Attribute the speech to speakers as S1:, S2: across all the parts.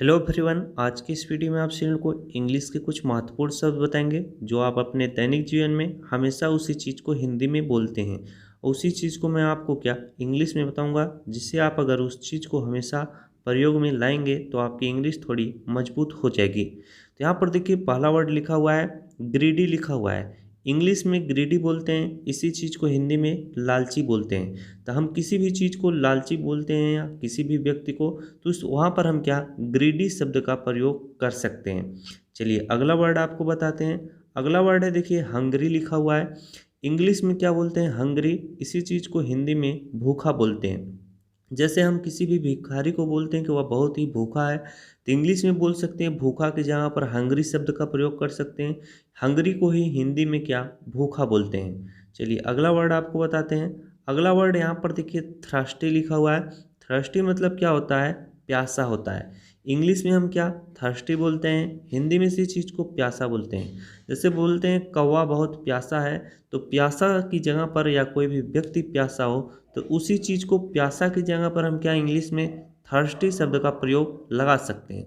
S1: Hello everyone. आज की इस वीडियो में आप सभी को इंग्लिश के कुछ महत्वपूर्ण शब्द बताएंगे जो आप अपने दैनिक जीवन में हमेशा उसी चीज़ को हिंदी में बोलते हैं। उसी चीज़ को मैं आपको क्या इंग्लिश में बताऊंगा, जिससे आप अगर उस चीज़ को हमेशा प्रयोग में लाएंगे तो आपकी इंग्लिश थोड़ी मजबूत हो जाएगी। तो यहाँ पर देखिए पहला वर्ड लिखा हुआ है ग्रीडी लिखा हुआ है। इंग्लिश में ग्रीडी बोलते हैं, इसी चीज़ को हिंदी में लालची बोलते हैं। तो हम किसी भी चीज़ को लालची बोलते हैं या किसी भी व्यक्ति को, तो वहाँ पर हम क्या ग्रीडी शब्द का प्रयोग कर सकते हैं। चलिए अगला वर्ड आपको बताते हैं। अगला वर्ड है देखिए हंगरी लिखा हुआ है। इंग्लिश में क्या बोलते हैं हंगरी, इसी चीज़ को हिंदी में भूखा बोलते हैं। जैसे हम किसी भी भिखारी को बोलते हैं कि वह बहुत ही भूखा है, तो इंग्लिश में बोल सकते हैं भूखा के जगह पर हंगरी शब्द का प्रयोग कर सकते हैं। हंगरी को ही हिंदी में क्या भूखा बोलते हैं। चलिए अगला वर्ड आपको बताते हैं। अगला वर्ड यहाँ पर देखिए थ्रस्टी लिखा हुआ है। थ्रस्टी मतलब क्या होता है, प्यासा होता है। इंग्लिश में हम क्या थर्स्टी बोलते हैं, हिंदी में इसी चीज़ को प्यासा बोलते हैं। जैसे बोलते हैं कौवा बहुत प्यासा है, तो प्यासा की जगह पर या कोई भी व्यक्ति प्यासा हो तो उसी चीज़ को प्यासा की जगह पर हम क्या इंग्लिश में थर्स्टी शब्द का प्रयोग लगा सकते हैं।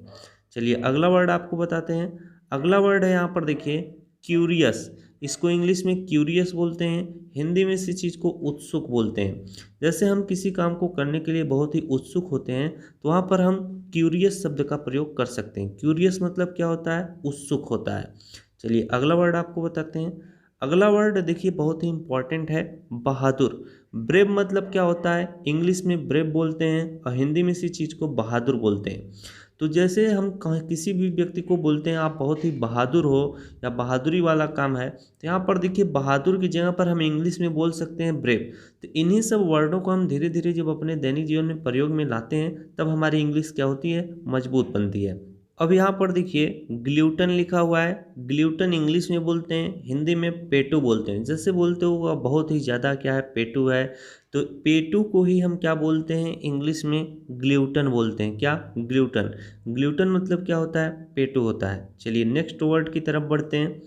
S1: चलिए अगला वर्ड आपको बताते हैं। अगला वर्ड है यहाँ पर देखिए क्यूरियस। इसको इंग्लिश में क्यूरियस बोलते हैं, हिंदी में इसी चीज़ को उत्सुक बोलते हैं। जैसे हम किसी काम को करने के लिए बहुत ही उत्सुक होते हैं तो वहाँ पर हम क्यूरियस शब्द का प्रयोग कर सकते हैं। क्यूरियस मतलब क्या होता है, उत्सुक होता है। चलिए अगला वर्ड आपको बताते हैं। अगला वर्ड देखिए बहुत ही इंपॉर्टेंट है, बहादुर। ब्रेव मतलब क्या होता है, इंग्लिश में ब्रेव बोलते हैं और हिंदी में इसी चीज़ को बहादुर बोलते हैं। तो जैसे हम किसी भी व्यक्ति को बोलते हैं आप बहुत ही बहादुर हो या बहादुरी वाला काम है, तो यहाँ पर देखिए बहादुर की जगह पर हम इंग्लिश में बोल सकते हैं ब्रेव। तो इन्हीं सब वर्डों को हम धीरे धीरे जब अपने दैनिक जीवन में प्रयोग में लाते हैं तब हमारी इंग्लिश क्या होती है, मजबूत बनती है। अब यहाँ पर देखिए ग्लूटन लिखा हुआ है। ग्लूटन इंग्लिश में बोलते हैं, हिंदी में पेटू बोलते हैं। जैसे बोलते हो वह बहुत ही ज़्यादा क्या है, पेटू है, तो पेटू को ही हम क्या बोलते हैं इंग्लिश में ग्लूटन बोलते हैं। क्या ग्लूटन, ग्लूटन मतलब क्या होता है, पेटू होता है। चलिए नेक्स्ट वर्ड की तरफ बढ़ते हैं।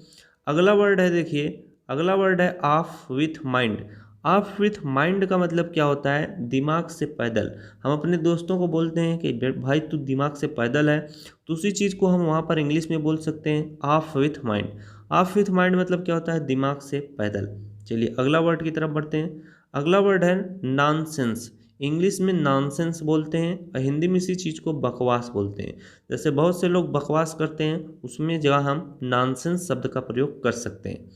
S1: अगला वर्ड है देखिए, अगला वर्ड है of with mind. Of with mind का मतलब क्या होता है, दिमाग से पैदल। हम अपने दोस्तों को बोलते हैं कि भाई तू दिमाग से पैदल है, तो उसी चीज़ को हम वहाँ पर इंग्लिश में बोल सकते हैं of with mind. Of with mind मतलब क्या होता है, दिमाग से पैदल। चलिए अगला वर्ड की तरफ बढ़ते हैं। अगला वर्ड है नॉनसेंस। इंग्लिश में नॉनसेंस बोलते हैं और हिंदी में इसी चीज़ को बकवास बोलते हैं। जैसे बहुत से लोग बकवास करते हैं, उसमें जगह हम नॉनसेंस शब्द का प्रयोग कर सकते हैं।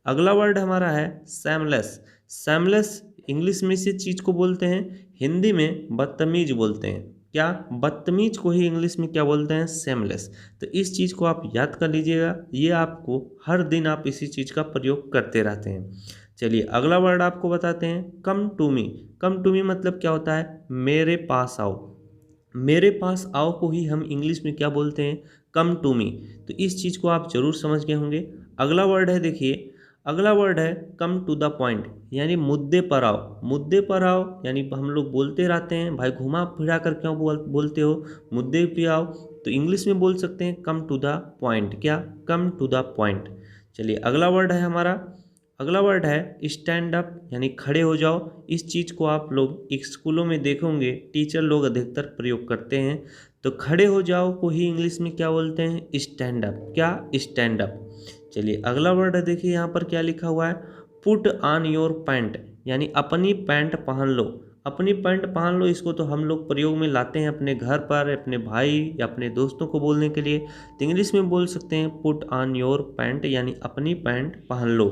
S1: अगला वर्ड हमारा है सैमलेस। सैमलेस इंग्लिश में इसी चीज़ को बोलते हैं, हिंदी में बदतमीज बोलते हैं। क्या, बदतमीज को ही इंग्लिश में क्या बोलते हैं, सेमलेस। तो इस चीज़ को आप याद कर लीजिएगा, ये आपको हर दिन आप इसी चीज़ का प्रयोग करते रहते हैं। चलिए अगला वर्ड आपको बताते हैं come to me. Come to me मतलब क्या होता है, मेरे पास आओ। मेरे पास आओ को ही हम इंग्लिश में क्या बोलते हैं, कम टू मी। तो इस चीज़ को आप जरूर समझ गए होंगे। अगला वर्ड है देखिए, अगला वर्ड है कम टू द पॉइंट, यानी मुद्दे पर आओ। मुद्दे पर आओ यानी हम लोग बोलते रहते हैं भाई घुमा फिरा कर क्यों बोलते हो, मुद्दे पे आओ। तो इंग्लिश में बोल सकते हैं कम टू द पॉइंट। क्या, कम टू द पॉइंट। चलिए अगला वर्ड है हमारा, अगला वर्ड है स्टैंड अप, यानी खड़े हो जाओ। इस चीज़ को आप लोग एक स्कूलों में देखोगे टीचर लोग अधिकतर प्रयोग करते हैं। तो खड़े हो जाओ को ही इंग्लिश में क्या बोलते हैं, स्टैंड अप। क्या, स्टैंड अप। चलिए अगला वर्ड है देखिए यहाँ पर क्या लिखा हुआ है, पुट ऑन योर पैंट, यानी अपनी पैंट पहन लो। अपनी पैंट पहन लो, इसको तो हम लोग प्रयोग में लाते हैं अपने घर पर, अपने भाई या अपने दोस्तों को बोलने के लिए। तो इंग्लिश में बोल सकते हैं पुट ऑन योर पैंट, यानी अपनी पैंट पहन लो।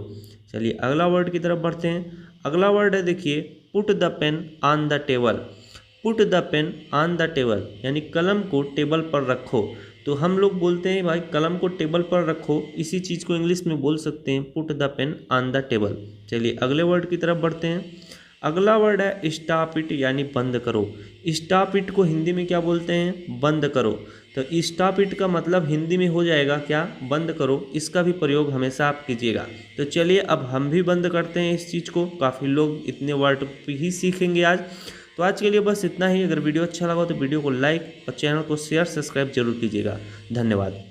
S1: चलिए अगला वर्ड की तरफ बढ़ते हैं। अगला वर्ड है देखिए put the pain on the table. Put the pain on the table यानी कलम को टेबल पर रखो। तो हम लोग बोलते हैं भाई कलम को टेबल पर रखो, इसी चीज़ को इंग्लिश में बोल सकते हैं put the pain on the table. चलिए अगले वर्ड की तरफ बढ़ते हैं। अगला वर्ड है स्टॉप इट, यानी बंद करो। स्टॉप इट को हिंदी में क्या बोलते हैं, बंद करो। तो स्टॉप इट का मतलब हिंदी में हो जाएगा क्या, बंद करो। इसका भी प्रयोग हमेशा आप कीजिएगा। तो चलिए अब हम भी बंद करते हैं इस चीज़ को, काफ़ी लोग इतने वर्ड ही सीखेंगे आज। तो आज के लिए बस इतना ही। अगर वीडियो अच्छा लगा तो वीडियो को लाइक और चैनल को शेयर सब्सक्राइब जरूर कीजिएगा। धन्यवाद।